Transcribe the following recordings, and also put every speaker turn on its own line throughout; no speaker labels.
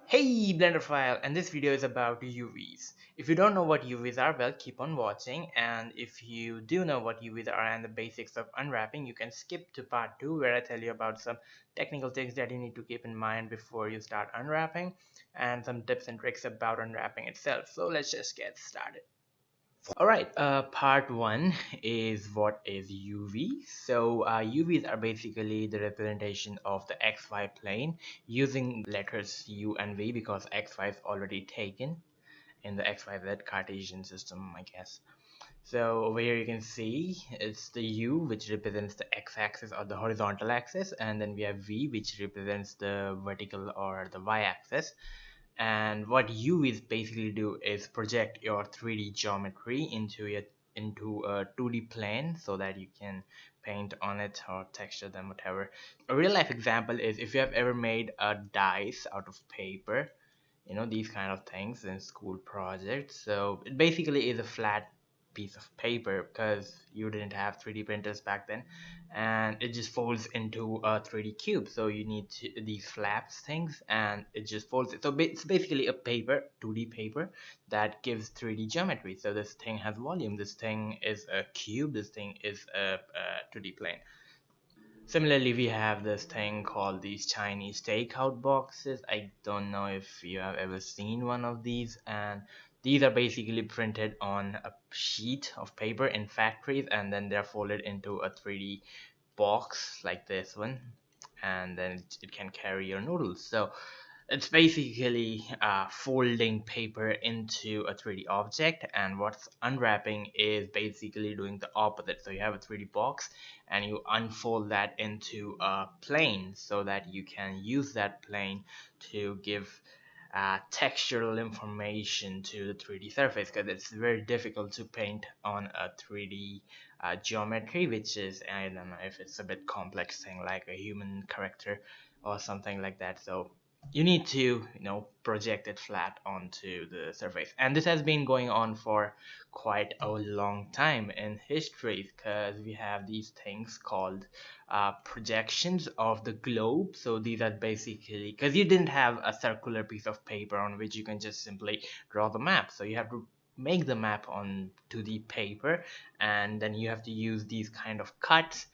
Hey Blenderfile, and this video is about UVs. If you don't know what UVs are, well, keep on watching, and if you do know what UVs are and the basics of unwrapping, you can skip to part 2 where I tell you about some technical things that you need to keep in mind before you start unwrapping and some tips and tricks about unwrapping itself. So let's just get started. Alright, part 1 is what is UV. So UVs are basically the representation of the XY plane using letters U and V because XY is already taken in the XYZ Cartesian system, I guess. So over here you can see it's the U, which represents the x-axis or the horizontal axis, and then we have V, which represents the vertical or the y-axis. And what UVs basically do is project your 3D geometry into a 2D plane so that you can paint on it or texture them, whatever. A real life example is if you have ever made a dice out of paper, these kind of things in school projects. So it basically is a flat piece of paper because you didn't have 3D printers back then, and it just folds into a 3D cube. So you need these flaps things, and it just folds it. So it's basically a paper, 2D paper, that gives 3D geometry. So this thing has volume, this thing is a cube, this thing is a 2D plane. Similarly, we have this thing called these Chinese takeout boxes. I don't know if you have ever seen one of these, and these are basically printed on a sheet of paper in factories, and then they're folded into a 3D box like this one, and then it can carry your noodles. So it's basically folding paper into a 3D object, and what's unwrapping is basically doing the opposite. So you have a 3D box and you unfold that into a plane so that you can use that plane to give textural information to the 3D surface, because it's very difficult to paint on a 3D geometry, which is, I don't know if it's a bit complex thing like a human character or something like that. So you need to project it flat onto the surface, and this has been going on for quite a long time in history because we have these things called projections of the globe. So these are basically, because you didn't have a circular piece of paper on which you can just simply draw the map, so you have to make the map on to the paper, and then you have to use these kind of cuts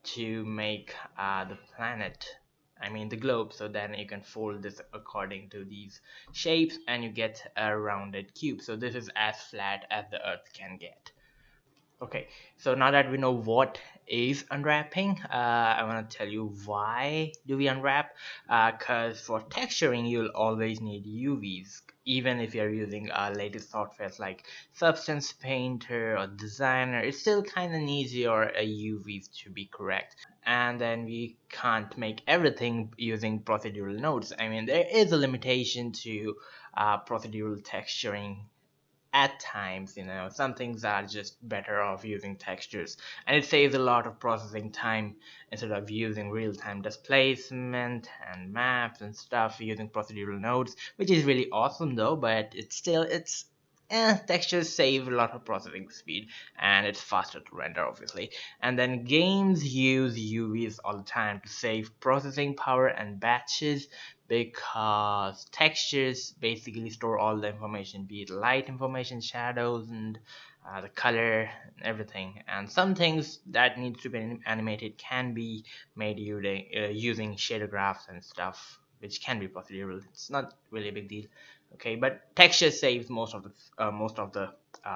to make the planet, I mean the globe. So then you can fold this according to these shapes and you get a rounded cube. So this is as flat as the earth can get. Okay, so now that we know what is unwrapping, I want to tell you why do we unwrap. Because for texturing, you'll always need UVs, even if you're using latest softwares like Substance Painter or Designer. It still kind of needs your UVs to be correct. And then we can't make everything using procedural nodes. I mean, there is a limitation to procedural texturing at times. Some things are just better off using textures, and it saves a lot of processing time instead of using real-time displacement and maps and stuff using procedural nodes, which is really awesome though. But it's textures save a lot of processing speed, and it's faster to render, obviously. And then games use UVs all the time to save processing power and batches, because textures basically store all the information, be it light information, shadows, and the color, and everything. And some things that need to be animated can be made using shader graphs and stuff, which can be procedural. It's not really a big deal. Okay, but texture saves most of the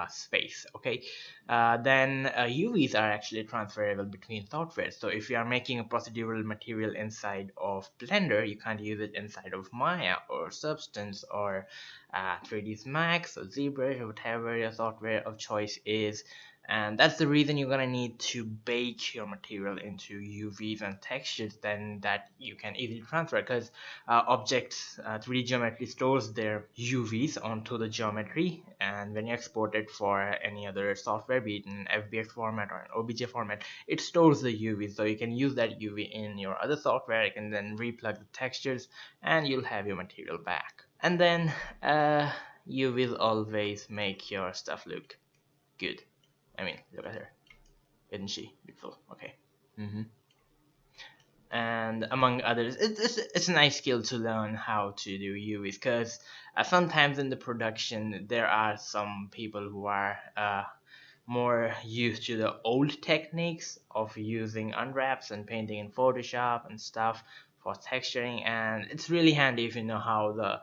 space. Okay, then UVs are actually transferable between softwares. So if you are making a procedural material inside of Blender, you can't use it inside of Maya or Substance or 3ds Max or ZBrush or whatever your software of choice is. And that's the reason you're gonna need to bake your material into UVs and textures, then that you can easily transfer, because objects 3D geometry stores their UVs onto the geometry, and when you export it for any other software, be it in FBX format or an OBJ format, it stores the UV, so you can use that UV in your other software. You can then replug the textures and you'll have your material back. And then you will always make your stuff look good. I mean, look at her. Isn't she beautiful? Okay. and among others. It's a nice skill to learn how to do UVs, because sometimes in the production there are some people who are more used to the old techniques of using unwraps and painting in Photoshop and stuff for texturing, and it's really handy if you know how the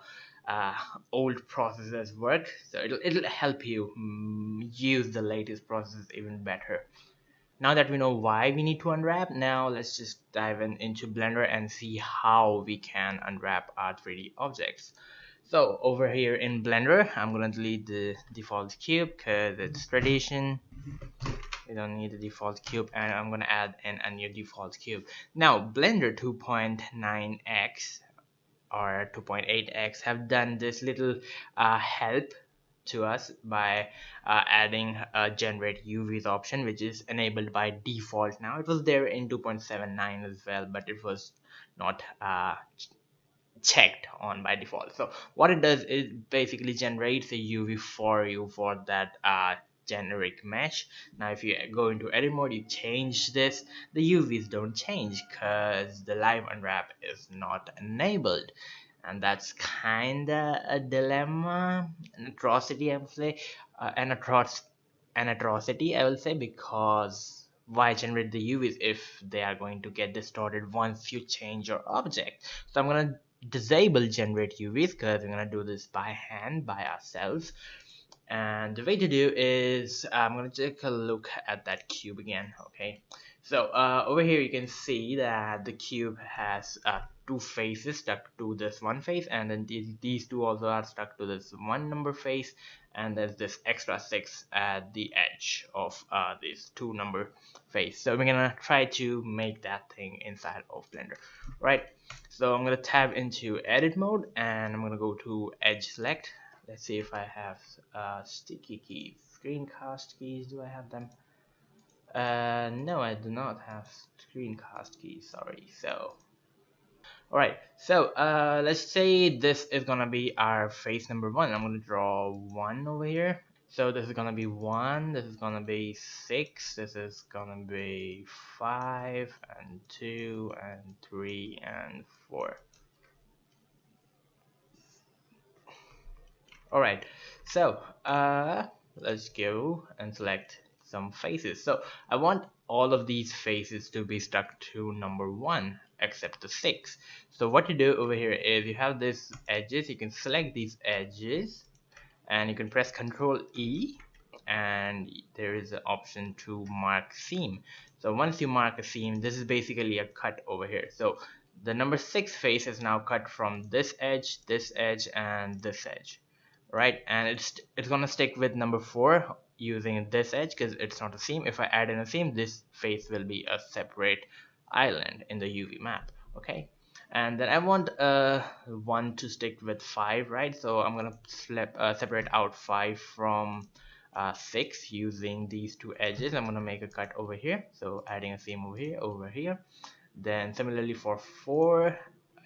uh, old processes work. So it'll help you use the latest processes even better. Now that we know why we need to unwrap, now let's just dive into Blender and see how we can unwrap our 3D objects. So over here in Blender, I'm gonna delete the default cube because it's tradition. We don't need the default cube, and I'm gonna add in a new default cube. Now Blender 2.9x or 2.8x have done this little help to us by adding a generate UVs option, which is enabled by default now. It was there in 2.79 as well, but it was not checked on by default. So what it does is basically generates a UV for you for that generic mesh. Now if you go into edit mode, you change this, the UVs don't change because the live unwrap is not enabled, and that's kinda a dilemma, an atrocity I would say, an atrocity I will say, because why generate the UVs if they are going to get distorted once you change your object? So I'm gonna disable generate UVs because we're gonna do this by hand by ourselves. And the way to do is I'm gonna take a look at that cube again. Okay, so over here you can see that the cube has two faces stuck to this one face, and then these two also are stuck to this one number face, and there's this extra 6 at the edge of these two number face. So we're gonna try to make that thing inside of Blender, right? So I'm gonna tab into edit mode, and I'm gonna go to edge select. Let's see if I have sticky keys, screencast keys. Do I have them? No, I do not have screencast keys. Sorry. So, all right. So, let's say this is gonna be our face number 1. I'm gonna draw 1 over here. So this is gonna be 1. This is gonna be 6. This is gonna be 5 and 2 and 3 and 4. Alright, so let's go and select some faces. So I want all of these faces to be stuck to number 1 except the 6. So what you do over here is you have these edges, you can select these edges and you can press Ctrl E, and there is an option to mark seam. So once you mark a seam, this is basically a cut over here. So the number 6 face is now cut from this edge, and this edge, right? And it's gonna stick with number 4 using this edge because it's not a seam. If I add in a seam, this face will be a separate island in the UV map. Okay, and then I want 1 to stick with 5, right? So I'm gonna separate out 5 from 6 using these two edges. I'm gonna make a cut over here, so adding a seam over here. Then similarly for 4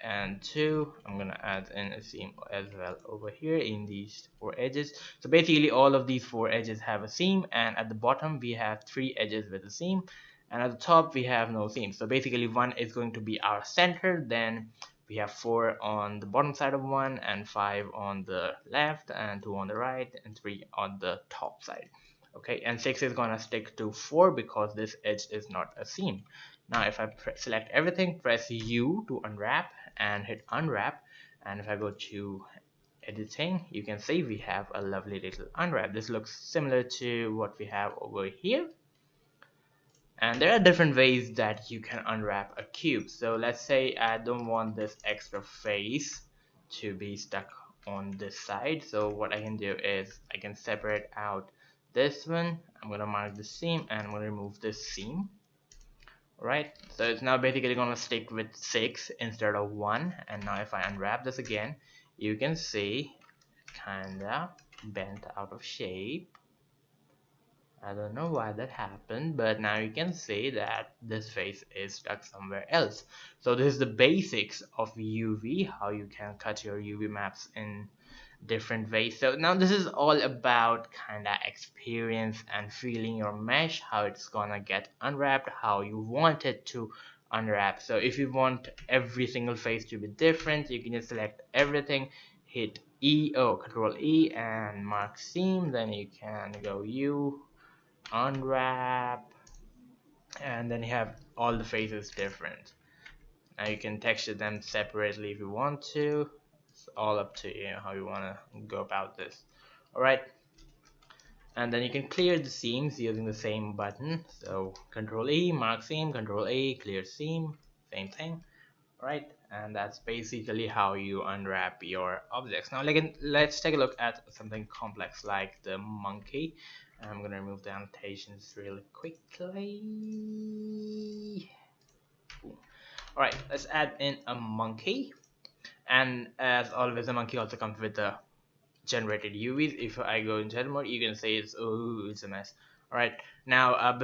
and 2, I'm gonna add in a seam as well over here in these 4 edges. So basically all of these 4 edges have a seam, and at the bottom we have 3 edges with a seam, and at the top we have no seam. So basically 1 is going to be our center, then we have 4 on the bottom side of 1 and 5 on the left and 2 on the right and 3 on the top side. Okay, and 6 is gonna stick to 4 because this edge is not a seam. Now if I select everything, press U to unwrap and hit unwrap, and if I go to editing, you can see we have a lovely little unwrap. This looks similar to what we have over here, and there are different ways that you can unwrap a cube. So let's say I don't want this extra face to be stuck on this side, so what I can do is I can separate out this one. I'm gonna mark the seam and I'm gonna remove this seam. Right, so it's now basically gonna stick with 6 instead of 1. And now if I unwrap this again, you can see kinda bent out of shape. I don't know why that happened, but now you can see that this face is stuck somewhere else. So this is the basics of UV, how you can cut your UV maps in different ways. So now this is all about kinda experience and feeling your mesh, how it's gonna get unwrapped, how you want it to unwrap. So if you want every single face to be different, you can just select everything, hit Control E and mark seam, then you can go U, unwrap, and then you have all the faces different. Now you can texture them separately if you want to. It's all up to you how you want to go about this. Alright, and then you can clear the seams using the same button. So Control E, mark seam, Control A, clear seam, same thing. Right, and that's basically how you unwrap your objects. Now let's take a look at something complex like the monkey. I'm gonna remove the annotations really quickly. Alright, let's add in a monkey, and as always the monkey also comes with the generated UVs. If I go in edit mode, you can say it's a mess. Alright, now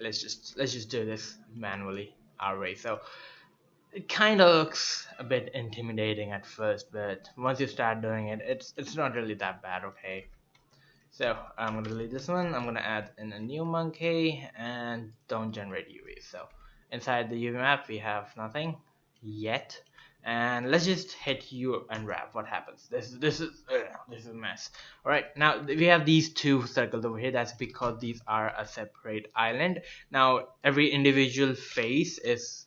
let's just do this manually our way. So it kind of looks a bit intimidating at first, but once you start doing it, it's not really that bad. Okay, so I'm gonna delete this one. I'm gonna add in a new monkey and don't generate UV. So inside the UV map we have nothing yet, and let's just hit U and wrap. What happens? This is a mess. All right, now we have these two circles over here. That's because these are a separate island. Now every individual face is,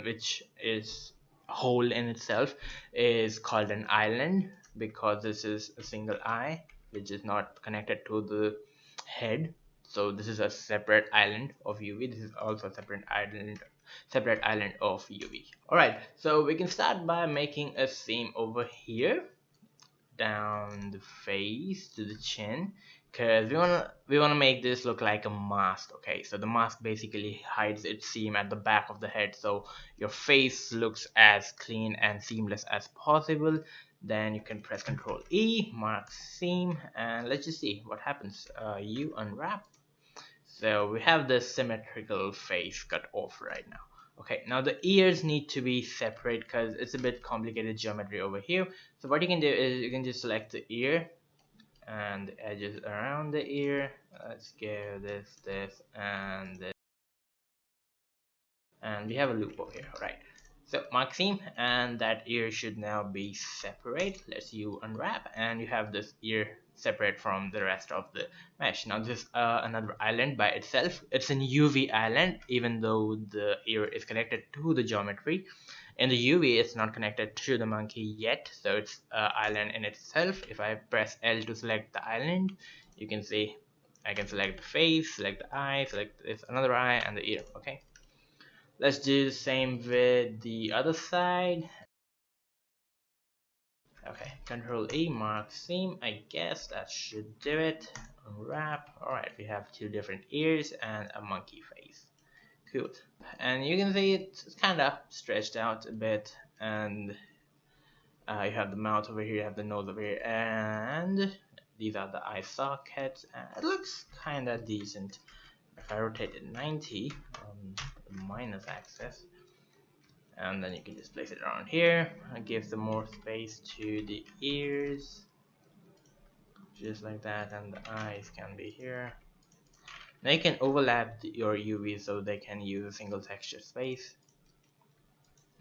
which is whole in itself, is called an island because this is a single eye which is not connected to the head. So this is a separate island of UV. This is also a separate island of UV. Alright, so we can start by making a seam over here down the face to the chin, because we wanna make this look like a mask. Okay, so the mask basically hides its seam at the back of the head, so your face looks as clean and seamless as possible. Then you can press Control E, mark seam, and let's just see what happens. You unwrap. So we have the symmetrical face cut off right now. Okay, now the ears need to be separate because it's a bit complicated geometry over here. So what you can do is you can just select the ear and the edges around the ear. Let's go this, and this. And we have a loop over here. Right, so mark seam, and that ear should now be separate. Let's you unwrap, and you have this ear separate from the rest of the mesh. Now this is another island by itself. It's an UV island, even though the ear is connected to the geometry. In the UV it's not connected to the monkey yet, so it's an island in itself. If I press L to select the island, you can see I can select the face, select the eye, select this another eye, and the ear. Okay, let's do the same with the other side. Okay, Control E, mark seam. I guess that should do it. Unwrap. Alright, we have two different ears and a monkey face. Cool. And you can see it's kind of stretched out a bit, and you have the mouth over here, you have the nose over here, and these are the eye sockets, and it looks kind of decent. If I rotate it 90 on the minus axis, and then you can just place it around here and give some more space to the ears, just like that, and the eyes can be here. Now you can overlap your UV so they can use a single texture space,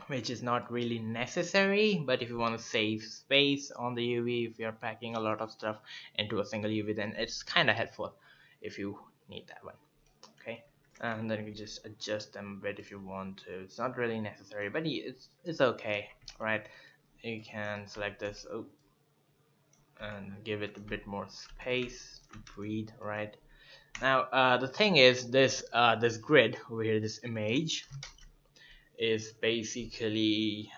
which is not really necessary, but if you want to save space on the UV, if you're packing a lot of stuff into a single UV, then it's kind of helpful if you need that one. Okay, and then you can just adjust them a bit if you want to. It's not really necessary, but it's okay. Right, you can select this and give it a bit more space to breathe. Right, now the thing is, this grid over here, this image, is basically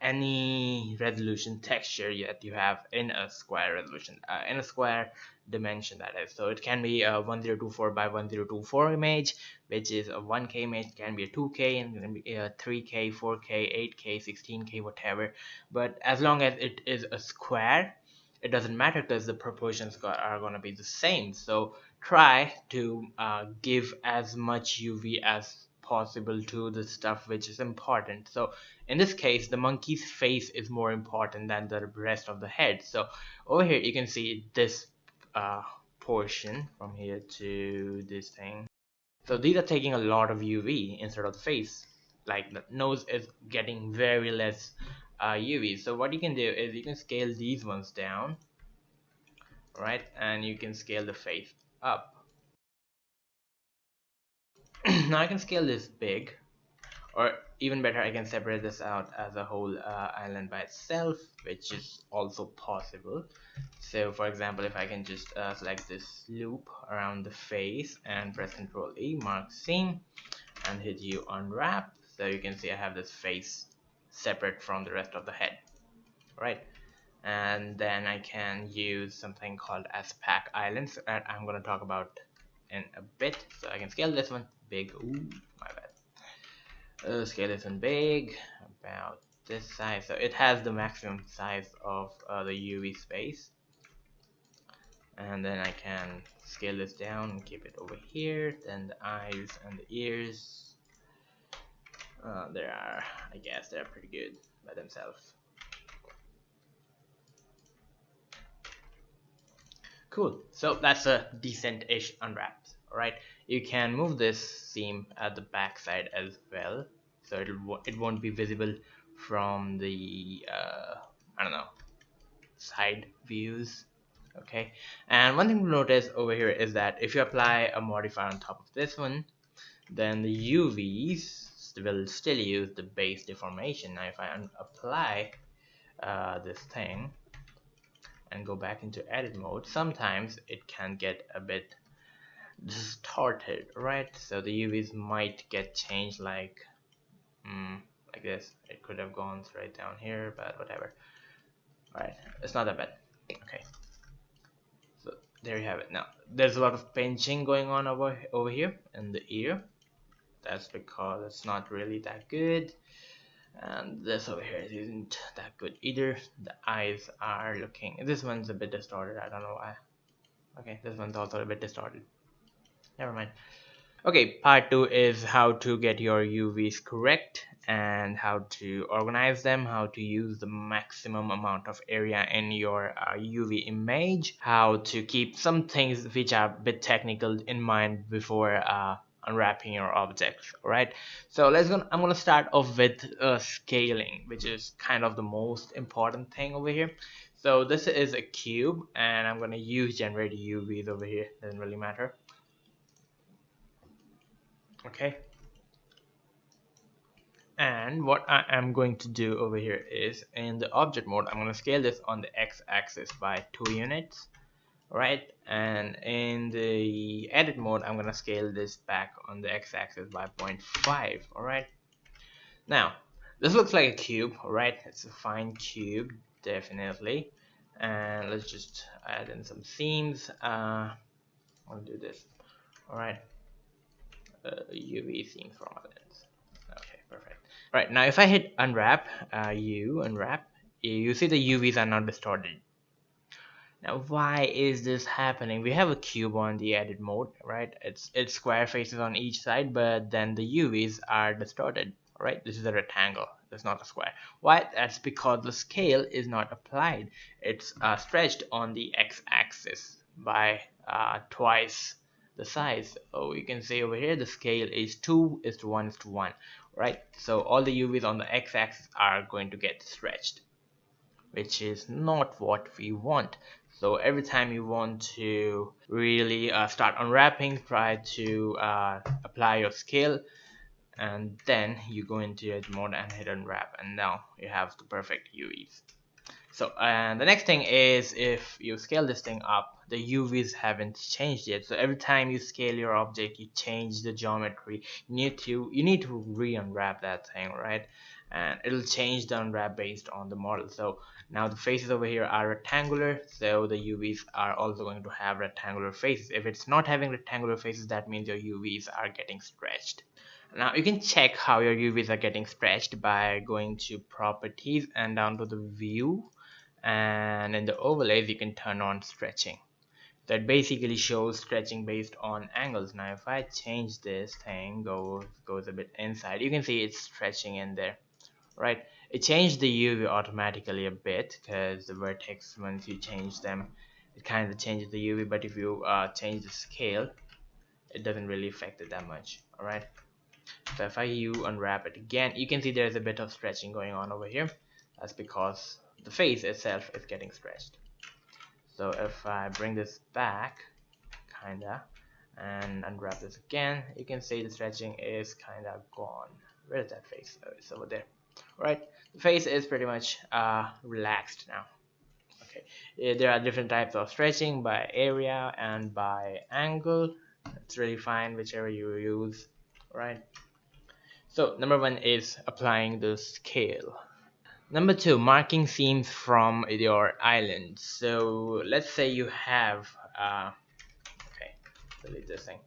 any resolution texture that you have in a square resolution, in a square dimension, that is. So it can be a 1024 by 1024 image, which is a 1K image, can be a 2K, and can be a 3K, 4K, 8K, 16K, whatever. But as long as it is a square, it doesn't matter because the proportions are going to be the same. So try to give as much UV as possible to the stuff which is important. So in this case, the monkey's face is more important than the rest of the head. So over here you can see this portion from here to this thing. So these are taking a lot of UV instead of the face. Like the nose is getting very less UV. So what you can do is you can scale these ones down, right? And you can scale the face up. Now I can scale this big, or even better, I can separate this out as a whole island by itself, which is also possible. So for example, if I can just select this loop around the face and press Ctrl E, mark scene, and hit U unwrap, so you can see I have this face separate from the rest of the head, right? And then I can use something called as pack islands that I'm going to talk about in a bit. So I can scale this one big. Ooh, my bad. Scale this one big, about this size. So it has the maximum size of the UV space. And then I can scale this down and keep it over here. Then the eyes and the ears, I guess they're pretty good by themselves. Cool. So that's a decent-ish unwrap. All right. You can move this seam at the back side as well, so it won't be visible from the I don't know, side views. Okay. And one thing to notice over here is that if you apply a modifier on top of this one, then the UVs will still use the base deformation. Now if I apply this thing and go back into edit mode, sometimes it can get a bit distorted, right? So the UVs might get changed like this. It could have gone straight down here, but whatever. Alright, it's not that bad. Okay, so there you have it. Now there's a lot of pinching going on over here in the ear. That's because it's not really that good. And this over here isn't that good either. The eyes are looking, this one's a bit distorted, I don't know why. Okay, this one's also a bit distorted. Never mind. Okay, part 2 is how to get your UVs correct and how to organize them, how to use the maximum amount of area in your UV image, how to keep some things which are a bit technical in mind before unwrapping your objects. Alright, so I'm gonna start off with scaling, which is kind of the most important thing over here. So this is a cube and I'm gonna use generate UVs over here, doesn't really matter. Okay, and what I am going to do over here is in the object mode I'm going to scale this on the x-axis by 2 units, right? And in the edit mode I'm going to scale this back on the x-axis by 0.5. all right, now this looks like a cube, right? It's a fine cube, definitely. And let's just add in some seams. I'll do this. All right, UV seam from a lens. Okay, perfect. Right, now if I hit unwrap, unwrap, you see the UVs are not distorted. Now why is this happening? We have a cube on the edit mode, right? It's square faces on each side, but then the UVs are distorted, right? This is a rectangle, it's not a square. Why? That's because the scale is not applied. It's stretched on the x-axis by twice the size. Oh, you can see over here the scale is 2:1:1, right? So all the UVs on the x-axis are going to get stretched, which is not what we want. So every time you want to really start unwrapping, try to apply your scale, and then you go into edit mode and hit unwrap, and now you have the perfect UVs. So and the next thing is, if you scale this thing up, the UVs haven't changed yet. So every time you scale your object, you change the geometry. You need to re-unwrap that thing, right? And it'll change the unwrap based on the model. So now the faces over here are rectangular, so the UVs are also going to have rectangular faces. If it's not having rectangular faces, that means your UVs are getting stretched. Now you can check how your UVs are getting stretched by going to properties and down to the view, and in the overlays you can turn on stretching. That basically shows stretching based on angles. Now if I change this thing, goes a bit inside, you can see it's stretching in there, right? It changed the UV automatically a bit because the vertex, once you change them, it kind of changes the UV. But if you change the scale, it doesn't really affect it that much. All right, so if I unwrap it again, you can see there's a bit of stretching going on over here. That's because the face itself is getting stretched. So if I bring this back kinda and unwrap this again, you can see the stretching is kinda gone. Where is that face? Oh, it's over there. Right, the face is pretty much relaxed now. Okay, there are different types of stretching by area and by angle. It's really fine whichever you use. Right, so number one is applying the scale. Number two, marking seams from your island. So let's say you have okay, delete this thing.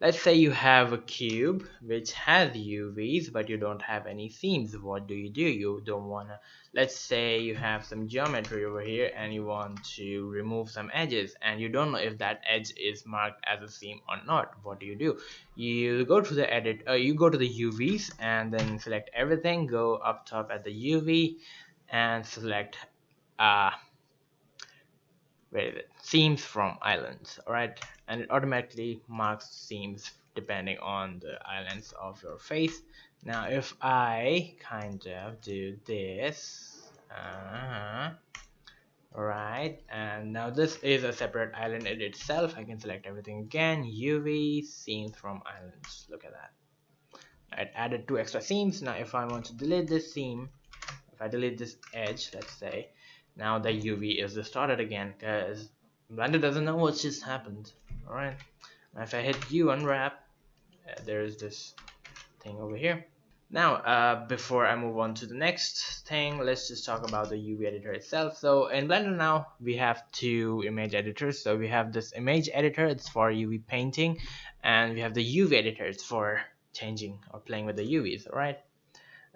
Let's say you have a cube which has UVs but you don't have any seams. What do? You don't wanna, let's say you have some geometry over here and you want to remove some edges and you don't know if that edge is marked as a seam or not. What do? You go to the edit, you go to the UVs and then select everything, go up top at the UV and select where is it, seams from islands. All right, and it automatically marks seams depending on the islands of your face. Now if I kind of do this, right, and now this is a separate island in itself. I can select everything again, UV seams from islands. Look at that, I added 2 extra seams. Now if I want to delete this seam, if I delete this edge, let's say, now the UV is distorted again because Blender doesn't know what just happened. Alright, now if I hit U unwrap, there is this thing over here. Now before I move on to the next thing, let's just talk about the UV editor itself. So in Blender now we have 2 image editors. So we have this image editor, it's for UV painting, and we have the UV editor, it's for changing or playing with the UVs. Alright,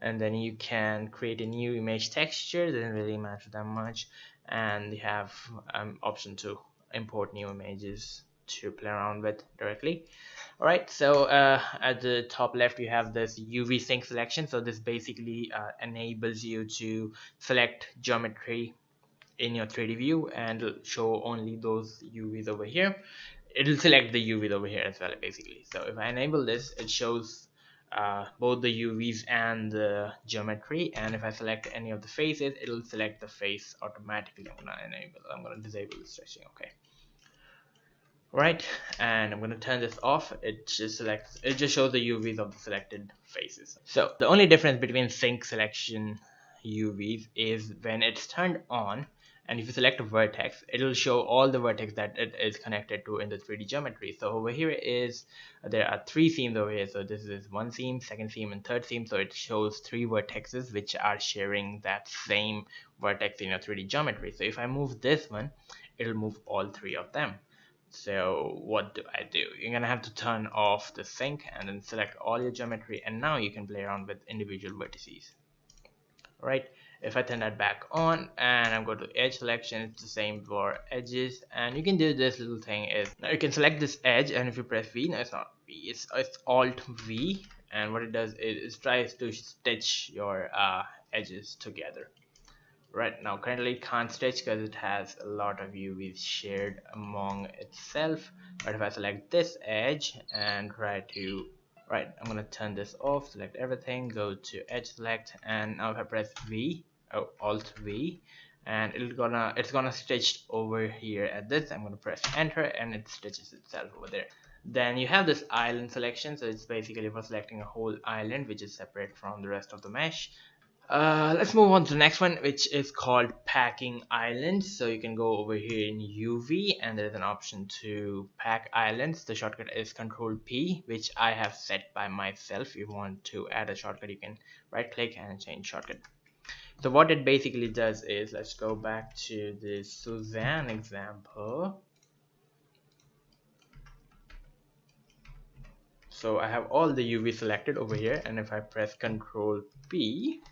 and then you can create a new image texture, doesn't really matter that much, and you have option to import new images to play around with directly. Alright, so at the top left you have this UV sync selection. So this basically enables you to select geometry in your 3D view and show only those UVs over here. It'll select the UVs over here as well basically. So if I enable this, it shows both the UVs and the geometry, and if I select any of the faces, it'll select the face automatically. I'm gonna disable the stretching. Okay, right, and I'm gonna turn this off. It just shows the UVs of the selected faces. So the only difference between sync selection UVs is when it's turned on, and if you select a vertex, it'll show all the vertex that it is connected to in the 3D geometry. So over here there are 3 seams over here. So this is 1 seam, 2nd seam, and 3rd seam. So it shows 3 vertexes which are sharing that same vertex in your 3D geometry. So if I move this one, it'll move all 3 of them. So what do? You're gonna have to turn off the sync and then select all your geometry, and now you can play around with individual vertices. Right, if I turn that back on and I'm going to edge selection, it's the same for edges, and you can do this little thing is, now you can select this edge, and if you press V, no, it's not V, it's Alt V, and what it does is it tries to stitch your edges together. Right, now currently it can't stitch because it has a lot of UVs shared among itself, but if I select this edge and try to, right, I'm gonna turn this off, select everything, go to edge select, and now if I press V, Alt V, and it's gonna stitch over here at this. I'm gonna press enter and it stitches itself over there. Then you have this island selection, so it's basically for selecting a whole island which is separate from the rest of the mesh. Let's move on to the next one, which is called packing islands. So you can go over here in UV and there's an option to pack islands. The shortcut is Control P, which I have set by myself. If you want to add a shortcut, you can right click and change shortcut. So what it basically does is, let's go back to the Suzanne example. So I have all the UV selected over here, and if I press Control P,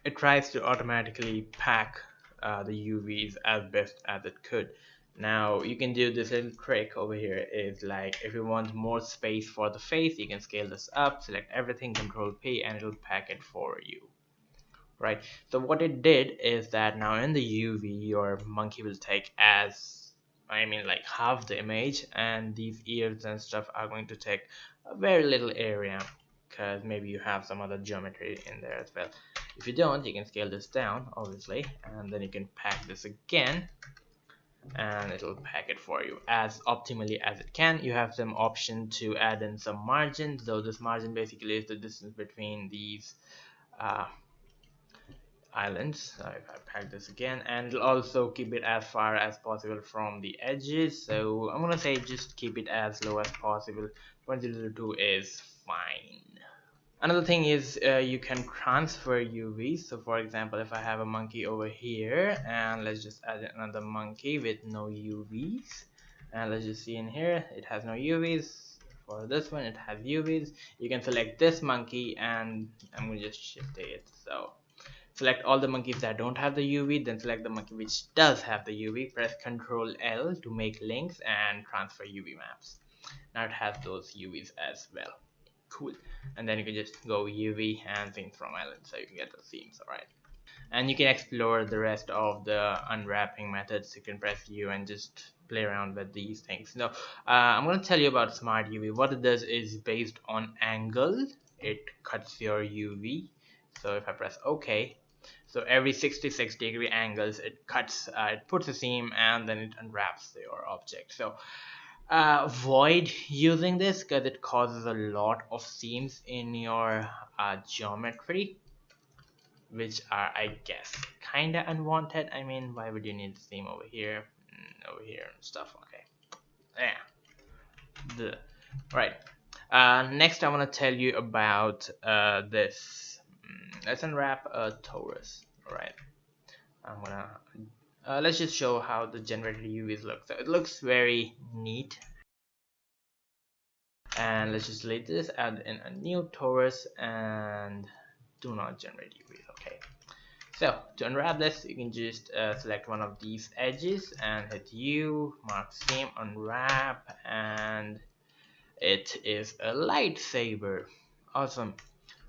it tries to automatically pack the UVs as best as it could. Now you can do this little trick over here, is like if you want more space for the face, you can scale this up, select everything, Control P, and it'll pack it for you. Right, so what it did is that now in the UV your monkey will take as I mean like half the image, and these ears and stuff are going to take a very little area because maybe you have some other geometry in there as well. If you don't, you can scale this down obviously, and then you can pack this again and it'll pack it for you as optimally as it can. You have some option to add in some margin, so this margin basically is the distance between these uh, islands. If I pack this again, and it'll also keep it as far as possible from the edges, so I'm gonna say just keep it as low as possible. 0.002 is fine. Another thing is you can transfer UVs. So for example, if I have a monkey over here, and let's just add another monkey with no UVs, and let's just see in here it has no UVs. For this one it has UVs. You can select this monkey, and I'm going to just shift it. So select all the monkeys that don't have the UV, then select the monkey which does have the UV. Press Ctrl L to make links and transfer UV maps. Now it has those UVs as well. Cool. And then you can just go UV and things from island, so you can get the themes. Alright, and you can explore the rest of the unwrapping methods. You can press U and just play around with these things. Now I'm going to tell you about Smart UV. What it does is based on angle it cuts your UV. So if I press OK, so every 66-degree angles it cuts, it puts a seam and then it unwraps your object. So avoid using this because it causes a lot of seams in your geometry, which are, I guess, kinda unwanted. I mean, why would you need the seam over here and stuff? Okay, yeah. Right. Next I want to tell you about this. Let's unwrap a torus. Alright, I'm gonna let's just show how the generated UVs look. So it looks very neat. And let's just delete this, add in a new torus, and do not generate UVs. Okay, so to unwrap this, you can just select one of these edges and hit U, mark seam, unwrap, and it is a lightsaber. Awesome.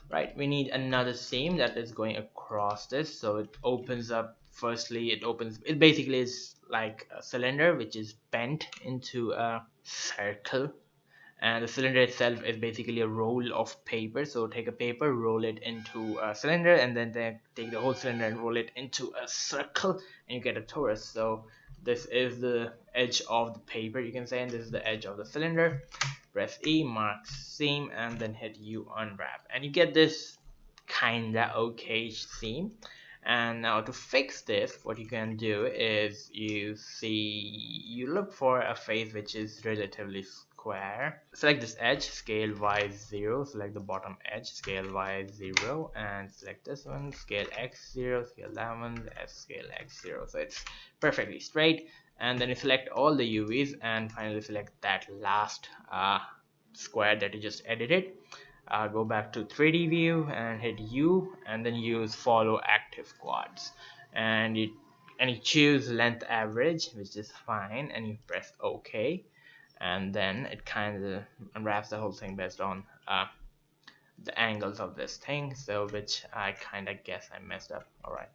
Right, we need another seam that is going across this, so it opens up. Firstly, it basically is like a cylinder which is bent into a circle, and the cylinder itself is basically a roll of paper. So take a paper, roll it into a cylinder, and then take the whole cylinder and roll it into a circle, and you get a torus. So this is the edge of the paper, you can say, and this is the edge of the cylinder. Press E, mark seam, and then hit U, unwrap, and you get this kinda okay seam. And now to fix this, what you can do is you look for a face which is relatively square. Select this edge, scale Y 0, select the bottom edge, scale Y 0, and select this one, scale X 0, scale that one, scale X 0. So it's perfectly straight. And then you select all the UVs and finally select that last square that you just edited. Go back to 3D view and hit U, and then use follow active quads, and you choose length average, which is fine, and you press OK, and then it kind of unwraps the whole thing based on the angles of this thing, so which I kind of guess I messed up. Alright,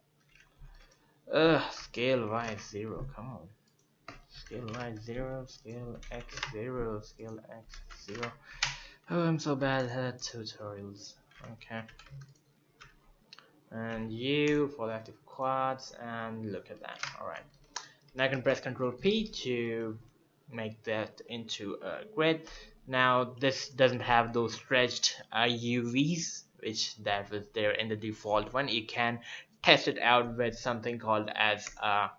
scale Y 0, come on, scale Y 0, scale X 0, scale X 0. Oh, I'm so bad at tutorials. Okay. And you for the active quads, and look at that. Alright. Now I can press Ctrl P to make that into a grid. Now this doesn't have those stretched UVs, which that was there in the default one. You can test it out with something called as a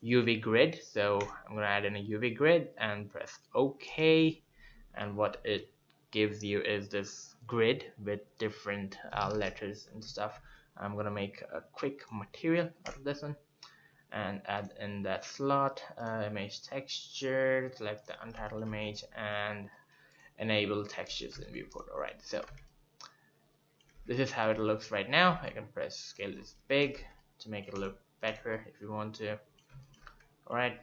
UV grid. So I'm gonna add in a UV grid and press OK, and what it gives you is this grid with different letters and stuff. I'm gonna make a quick material out of this one and add in that slot, image texture, select the untitled image, and enable textures in viewport. Alright, so this is how it looks right now. I can press scale this big to make it look better if you want to. Alright,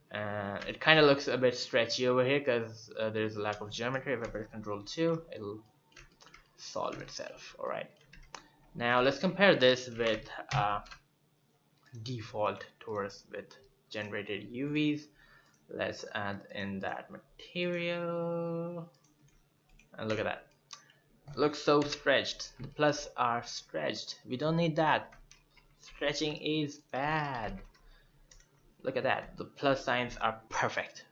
it kind of looks a bit stretchy over here because there's a lack of geometry. If I press Ctrl 2, it'll solve itself. Alright, now let's compare this with default torus with generated UVs. Let's add in that material, and look at that. Looks so stretched. The plus are stretched. We don't need that. Stretching is bad. Look at that. The plus signs are perfect.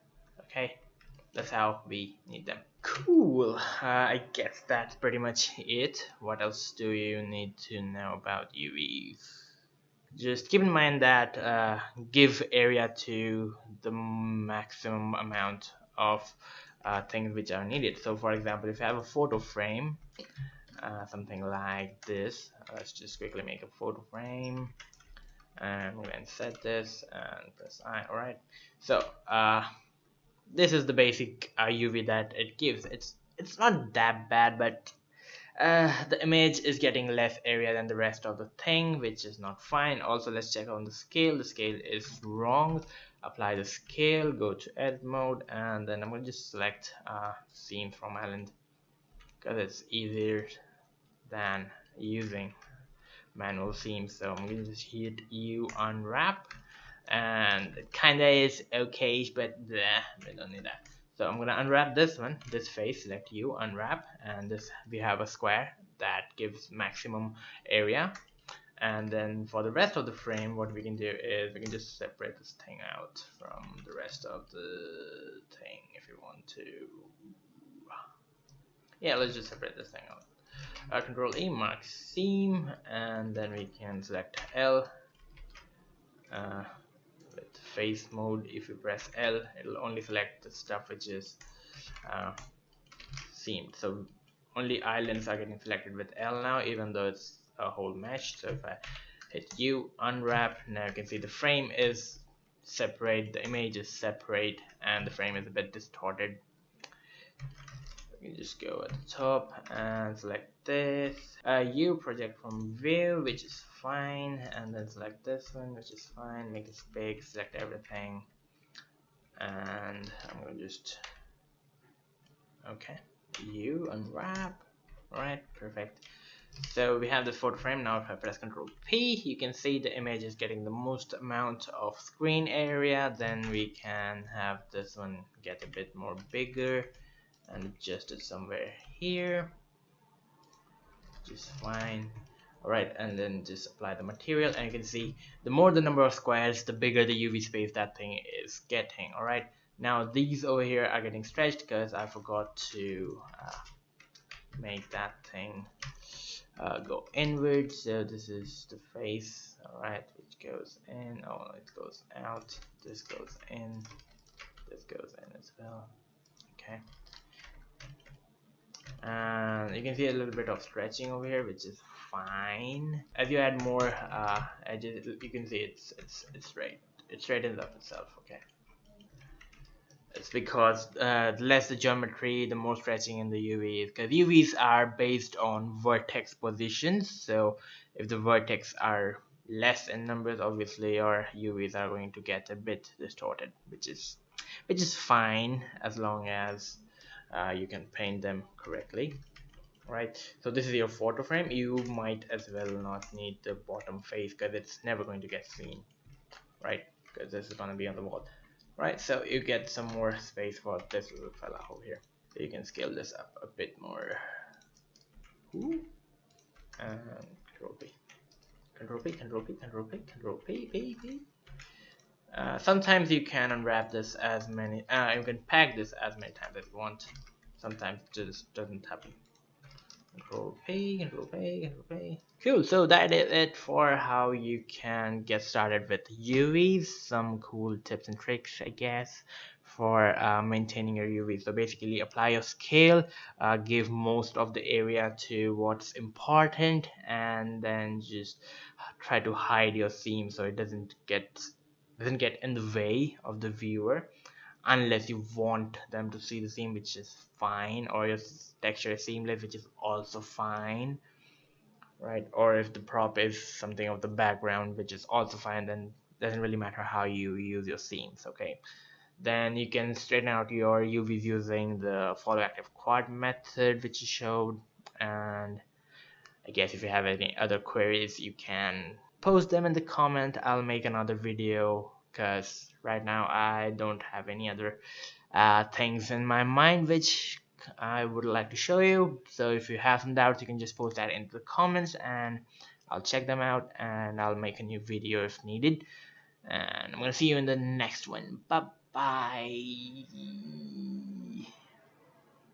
Okay, that's how we need them. Cool. I guess that's pretty much it. What else do you need to know about UVs? Just keep in mind that give area to the maximum amount of things which are needed. So for example, if you have a photo frame, something like this, let's just quickly make a photo frame, and we're going to set this and press I. Alright, so this is the basic UV that it gives. It's not that bad, but the image is getting less area than the rest of the thing, which is not fine. Also, let's check on the scale. The scale is wrong. Apply the scale, go to edit mode, and then I'm going to just select scene from island because it's easier than using manual themes. So I'm going to just hit U unwrap, and it kinda is okay, but we don't need that. So I'm gonna unwrap this one, this face, select U, unwrap, and this we have a square that gives maximum area. And then for the rest of the frame, what we can do is we can just separate this thing out from the rest of the thing if you want to. Yeah, let's just separate this thing out. Control E, mark seam, and then we can select L. With face mode, if you press L, it'll only select the stuff which is seamed. So only islands are getting selected with L now, even though it's a whole mesh. So if I hit U, unwrap, now you can see the frame is separate, the image is separate, and the frame is a bit distorted. You can just go at the top and select this. U, project from view, which is fine, and then select this one, which is fine. Make it big, select everything, and I'm gonna just U, unwrap. Alright, perfect. So we have the photo frame. Now if I press Ctrl P, you can see the image is getting the most amount of screen area. Then we can have this one get a bit more bigger and adjust it somewhere here, just fine. Alright, and then just apply the material, and you can see the more the number of squares, the bigger the UV space that thing is getting. Alright, now these over here are getting stretched because I forgot to make that thing go inward. So this is the face, alright, which goes in. Oh, it goes out, this goes in, this goes in as well. Okay, and you can see a little bit of stretching over here, which is fine. As you add more edges, you can see it's straight. It straightens up itself. Okay, it's because the less the geometry, the more stretching in the UVs, because UVs are based on vertex positions. So if the vertex are less in numbers, obviously your UVs are going to get a bit distorted, which is fine as long as you can paint them correctly. Right, so this is your photo frame. You might as well not need the bottom face because it's never going to get seen, right? Because this is going to be on the wall, right? So you get some more space for this little fella over here. So you can scale this up a bit more. Ooh. And Control P, Control P, Control P, Control P, Control P, P, P. Sometimes you can unwrap this as many. You can pack this as many times as you want. Sometimes it just doesn't happen. Control P, Control P, Control P. Cool, so that is it for how you can get started with UVs. Some cool tips and tricks, I guess, for maintaining your UVs. So basically apply your scale, give most of the area to what's important, and then just try to hide your theme so it doesn't get in the way of the viewer, unless you want them to see the theme, which is fine, or your texture is seamless, which is also fine, right? Or if the prop is something of the background, which is also fine, then doesn't really matter how you use your themes. Okay, then you can straighten out your UVs using the follow active quad method, which you showed. And I guess if you have any other queries, you can post them in the comment. I'll make another video because right now I don't have any other things in my mind which I would like to show you. So if you have some doubts, you can just post that into the comments and I'll check them out and I'll make a new video if needed. And I'm gonna see you in the next one. Bye bye.